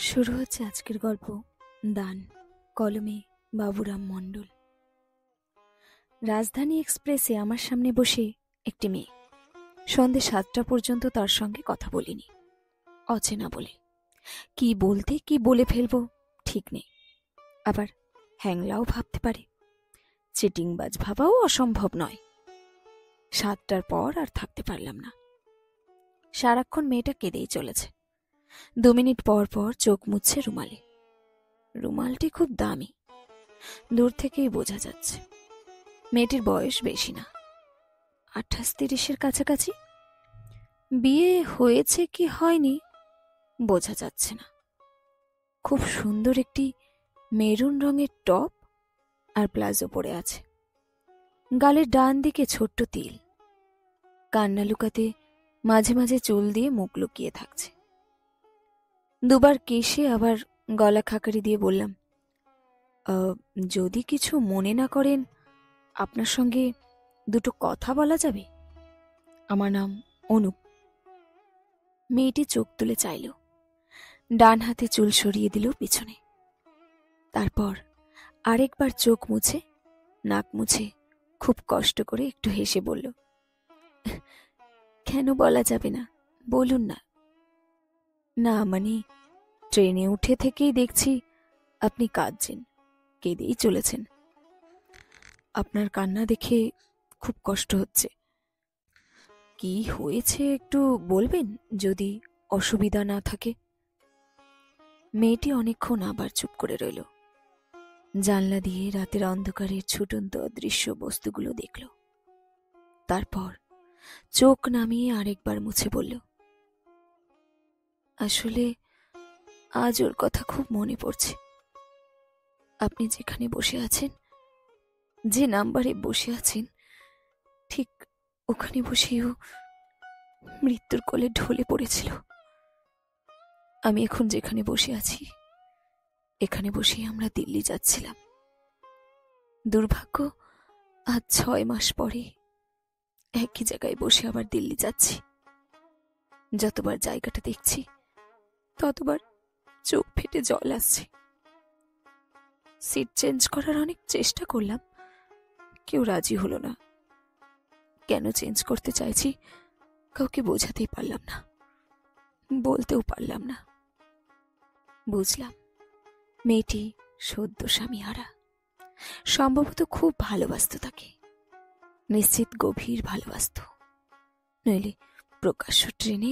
শুরু হচ্ছে আজকের গল্প। দান, কলমে বাবুরাম মণ্ডল। রাজধানী এক্সপ্রেসে আমার সামনে বসে একটি মেয়ে। সন্ধে 7টা পর্যন্ত তার সঙ্গে কথা বলিনি। অচেনা বলে কি বলতে কি বলে ফেলবো ঠিক নেই। আবার হ্যাংলাও ভাবতে পারে, চিটিংবাজ ভাবাও অসম্ভব নয়। 7টার পর আর থাকতে পারলাম না। সারাক্ষণ মেয়েটা কেঁদেই চলেছে। 2 মিনিট পর পর চোখ মুছছে রুমালে। রুমালটি খুব দামি, দূর থেকেই বোঝা যাচ্ছে। মেয়েটির বয়স বেশি না, 28-30-এর কাছাকাছি। বিয়ে হয়েছে কি হয়নি বোঝা যাচ্ছে না। খুব সুন্দর একটি মেরুন রঙের টপ আর প্লাজো পরে আছে। গালের ডান দিকে ছোট্ট তিল, কান্না লুকাতে মাঝে মাঝে চুল দিয়ে মুখ লুকিয়ে থাকছে। দুবার কেশে আবার গলা খাকারি দিয়ে বললাম, যদি কিছু মনে না করেন আপনার সঙ্গে দুটো কথা বলা যাবে? আমার নাম অনুপ। মেয়েটি চোখ তুলে চাইল, ডান হাতে চুল সরিয়ে দিল পিছনে। তারপর আরেকবার চোখ মুছে নাক মুছে খুব কষ্ট করে একটু হেসে বলল, কেন বলা যাবে না, বলুন না। না মানে, ট্রেনে উঠে থেকেই দেখছি আপনি কাঁদছেন, কেঁদেই চলেছেন। আপনার কান্না দেখে খুব কষ্ট হচ্ছে। কি হয়েছে একটু বলবেন, যদি অসুবিধা না থাকে? মেয়েটি অনেকক্ষণ আবার চুপ করে রইল। জানলা দিয়ে রাতের অন্ধকারের ছুটন্ত অদৃশ্য বস্তুগুলো দেখল। তারপর চোখ নামিয়ে আরেকবার মুছে বলল, আসলে আজ ওর কথা খুব মনে পড়ছে। আপনি যেখানে বসে আছেন, যে নাম্বারে বসে আছেন, ঠিক ওখানে বসেও মৃত্যুর কোলে ঢলে পড়েছিল। আমি এখন যেখানে বসে আছি, এখানে বসেই আমরা দিল্লি যাচ্ছিলাম। দুর্ভাগ্য, আজ 6 মাস পরে একই জায়গায় বসে আবার দিল্লি যাচ্ছি। যতবার জায়গাটা দেখছি ততবার চোখ ফেটে জল আসছে। সিট চেঞ্জ করার অনেক চেষ্টা করলাম, কেউ রাজি হলো না। কেন চেঞ্জ করতে চাইছি কাউকে বোঝাতেই পারলাম না, বলতেও পারলাম না। বুঝলাম মেয়েটি সদ্য স্বামীহারা, সম্ভবত খুব ভালোবাসত তাকে, নিশ্চিত গভীর ভালোবাসত, নইলে প্রকাশ্য ট্রেনে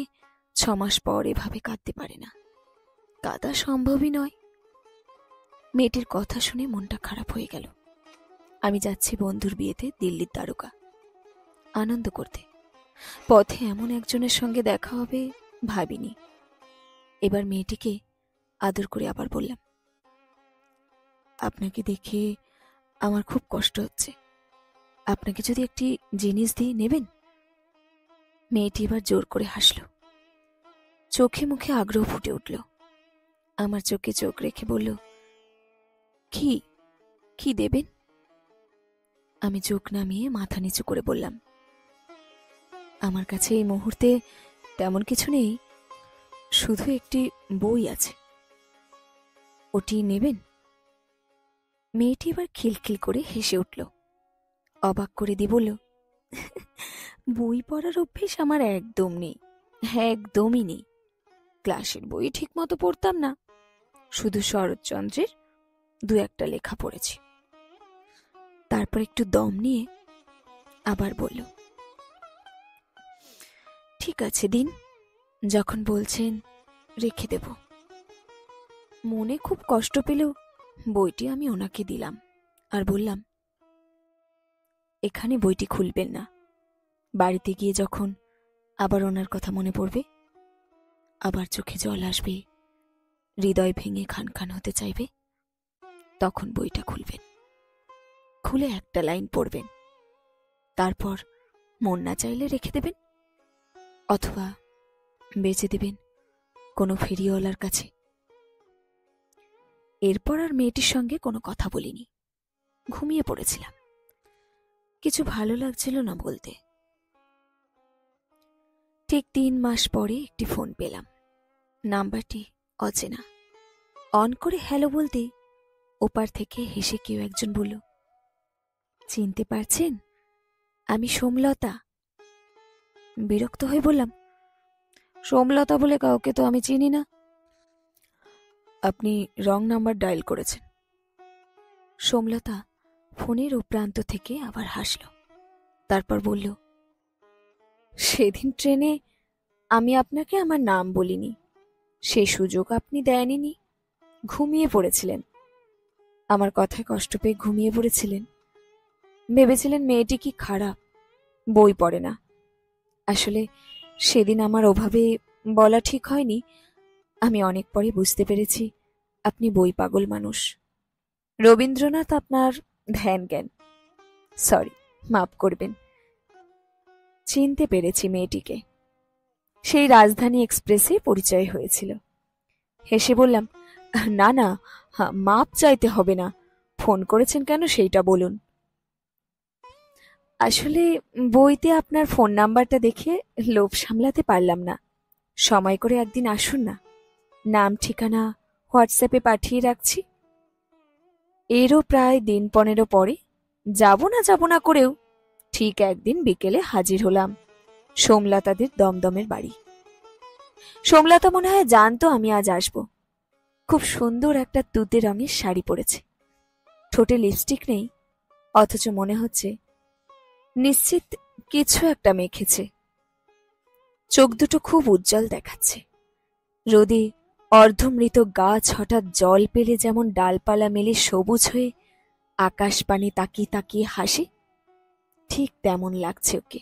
6 মাস পর এভাবে কাঁদতে পারে না। কাঁদা সম্ভবই নয়। মেয়েটির কথা শুনে মনটা খারাপ হয়ে গেল। আমি যাচ্ছি বন্ধুর বিয়েতে দিল্লির দ্বারকা, আনন্দ করতে। পথে এমন একজনের সঙ্গে দেখা হবে ভাবিনি। এবার মেয়েটিকে আদর করে আবার বললাম, আপনাকে দেখে আমার খুব কষ্ট হচ্ছে। আপনাকে যদি একটি জিনিস দিয়ে নেবেন? মেয়েটি এবার জোর করে হাসল। চোখে মুখে আগ্রহ ফুটে উঠল। আমার চোখে চোখ রেখে বলল, কি কি দেবেন? আমি চোখ নামিয়ে মাথা নিচু করে বললাম, আমার কাছে এই মুহূর্তে তেমন কিছু নেই, শুধু একটি বই আছে। ওটি নেবেন? মেয়েটি এবার খিলখিল করে হেসে উঠল। অবাক করে দিয়ে বলল, বই পড়ার অভ্যেস আমার একদম নেই, একদমই নেই। ক্লাসের বই ঠিক মতো পড়তাম না, শুধু শরৎচন্দ্রের 2-1টা লেখা পড়েছি। তারপর একটু দম নিয়ে আবার বলল, ঠিক আছে দিন, যখন বলছেন রেখে দেব। মনে খুব কষ্ট পেলেও বইটি আমি ওনাকে দিলাম আর বললাম, এখানে বইটি খুলবেন না। বাড়িতে গিয়ে যখন আবার ওনার কথা মনে পড়বে, আবার চোখে জল আসবে, হৃদয় ভেঙে খান খান হতে চাইবে, তখন বইটা খুলবেন। খুলে একটা লাইন পড়বেন, তারপর মন না চাইলে রেখে দেবেন, অথবা বেচে দেবেন কোনো ফেরিওয়ালার কাছে। এরপর আর মেয়েটির সঙ্গে কোনো কথা বলিনি। ঘুমিয়ে পড়েছিলাম, কিছু ভালো লাগছিল না বলতে। ঠিক 3 মাস পরে একটি ফোন পেলাম। নাম্বারটি অচেনা, অন করে হ্যালো বলতে ওপার থেকে হেসে কেউ একজন বলল, চিনতে পারছেন? আমি সোমলতা। বিরক্ত হয়ে বললাম, সোমলতা বলে কাউকে তো আমি চিনি না। আপনি রং নাম্বার ডায়াল করেছেন। সোমলতা ফোনের ও প্রান্ত থেকে আবার হাসল। তারপর বলল, সেদিন ট্রেনে আমি আপনাকে আমার নাম বলিনি, সে সুযোগ আপনি দেননি। ঘুমিয়ে পড়েছিলেন। আমার কথায় কষ্ট পেয়ে ঘুমিয়ে পড়েছিলেন। ভেবেছিলেন মেয়েটি কি খারাপ, বই পড়ে না। আসলে সেদিন আমার ওভাবে বলা ঠিক হয়নি। আমি অনেক পরে বুঝতে পেরেছি আপনি বই পাগল মানুষ। রবীন্দ্রনাথ আপনার ধ্যান জ্ঞান। সরি, মাফ করবেন। চিনতে পেরেছি মেয়েটিকে। সেই রাজধানী এক্সপ্রেসে পরিচয় হয়েছিল। হেসে বললাম, না না, মাপ চাইতে হবে না। ফোন করেছেন কেন সেইটা বলুন। আসলে বইতে আপনার ফোন নাম্বারটা দেখে লোভ সামলাতে পারলাম না। সময় করে একদিন আসুন না, নাম ঠিকানা হোয়াটসঅ্যাপে পাঠিয়ে রাখছি। এরও প্রায় দিন 15 পরে যাব না করেও ঠিক একদিন বিকেলে হাজির হলাম সোমলতাদের দমদমের বাড়ি। সোমলতা মনে হয় জানতো আমি আজ আসব। খুব সুন্দর একটা তুতে রঙের শাড়ি পরেছে। ঠোঁটে লিপস্টিক নেই, অথচ মনে হচ্ছে নিশ্চিত কিছু একটা মেখেছে। চোখ দুটো খুব উজ্জ্বল দেখাচ্ছে। রোদে অর্ধমৃত গাছ হঠাৎ জল পেলে যেমন ডালপালা মেলে সবুজ হয়ে আকাশ পানে তাকিয়ে তাকিয়ে হাসে, ঠিক তেমন লাগছে ওকে।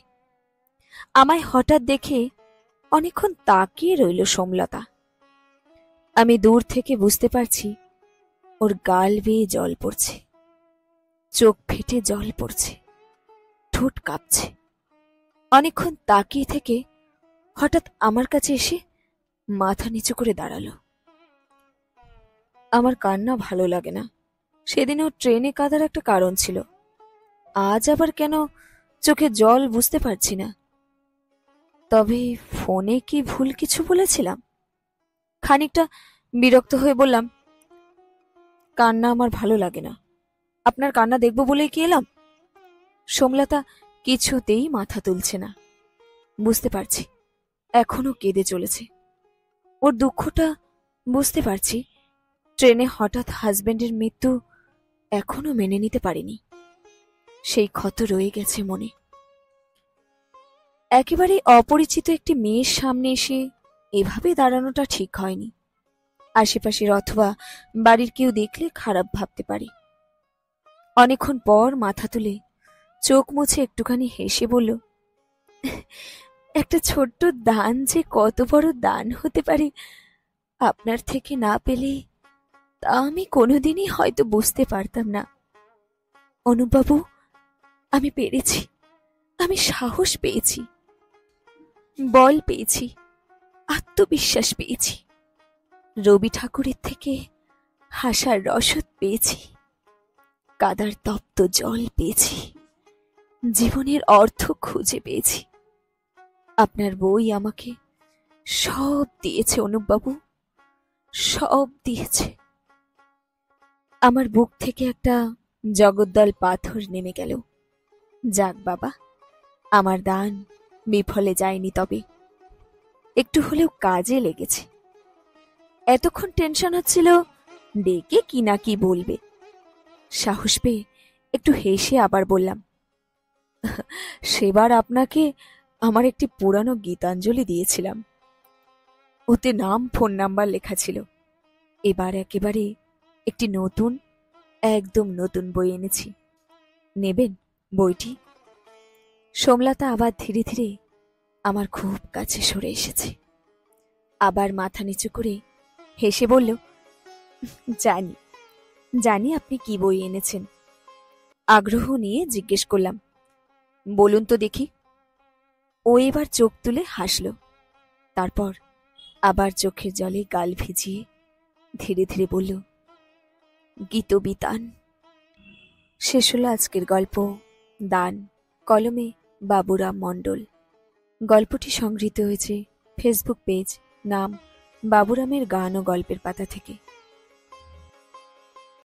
আমায় হঠাৎ দেখে অনেকক্ষণ তাকিয়ে রইল সোমলতা। আমি দূর থেকে বুঝতে পারছি ওর গাল বেয়ে জল পড়ছে, চোখ ফেটে জল পড়ছে, ঠোঁট কাঁপছে। অনেকক্ষণ তাকিয়ে থেকে হঠাৎ আমার কাছে এসে মাথা নিচু করে দাঁড়ালো। আমার কান্না ভালো লাগে না। সেদিনও ট্রেনে কাঁদার একটা কারণ ছিল। আজ আবার কেন চোখে জল বুঝতে পারছি না। তবে ফোনে কি ভুল কিছু বলেছিলাম? খানিকটা বিরক্ত হয়ে বললাম, কান্না আমার ভালো লাগে না। আপনার কান্না দেখব বলেই কি এলাম? সোমলতা কিছুতেই মাথা তুলছে না। বুঝতে পারছি এখনো কেঁদে চলেছে। ওর দুঃখটা বুঝতে পারছি। ট্রেনে হঠাৎ হাজবেন্ডের মৃত্যু এখনো মেনে নিতে পারিনি। সেই ক্ষত রয়ে গেছে মনে। একেবারে অপরিচিত একটি মেয়ের সামনে এসে এভাবে দাঁড়ানোটা ঠিক হয়নি। আশেপাশের অথবা বাড়ির কেউ দেখলে খারাপ ভাবতে পারে। অনেকক্ষণ পর মাথা তুলে চোখ মুছে একটুখানি হেসে বলল, একটা ছোট্ট দান যে কত বড় দান হতে পারে আপনার থেকে না পেলে তা আমি কোনোদিনই হয়তো বুঝতে পারতাম না। অনুবাবু, আমি পেরেছি। আমি সাহস পেয়েছি, বল পেয়েছি, আত্মবিশ্বাস পেয়েছি। রবি ঠাকুরের থেকে হাসার রসদ পেয়েছি, কাদার তপ্ত জল পেয়েছি, জীবনের অর্থ খুঁজে পেয়েছি। আপনার বই আমাকে সব দিয়েছে অনুবাবু, সব দিয়েছে। আমার বুক থেকে একটা জগদ্দল পাথর নেমে গেল। যাক বাবা, আমার দান বিফলে যায়নি। তবে একটু হলেও কাজে লেগেছে। এতক্ষণ টেনশন হচ্ছিল ডেকে কি না কি বলবে। সাহস পেয়ে একটু হেসে আবার বললাম, সেবার আপনাকে আমার একটি পুরানো গীতাঞ্জলি দিয়েছিলাম। ওতে নাম ফোন নাম্বার লেখা ছিল। এবার একেবারে একটি নতুন, একদম নতুন বই এনেছি। নেবেন বইটি? সোমলতা আবার ধীরে ধীরে আমার খুব কাছে সরে এসেছে। আবার মাথা নিচু করে হেসে বলল, জানি জানি আপনি কি বই এনেছেন। আগ্রহ নিয়ে জিজ্ঞেস করলাম, বলুন তো দেখি। ও এবার চোখ তুলে হাসল। তারপর আবার চোখের জলে গাল ভিজিয়ে ধীরে ধীরে বলল, গীতবিতান। শেষ হলো আজকের গল্প দান, কলমে বাবুরাম মণ্ডল। গল্পটি সংগৃহীত হয়েছে ফেসবুক পেজ নাম বাবুরামের গান ও গল্পের পাতা থেকে।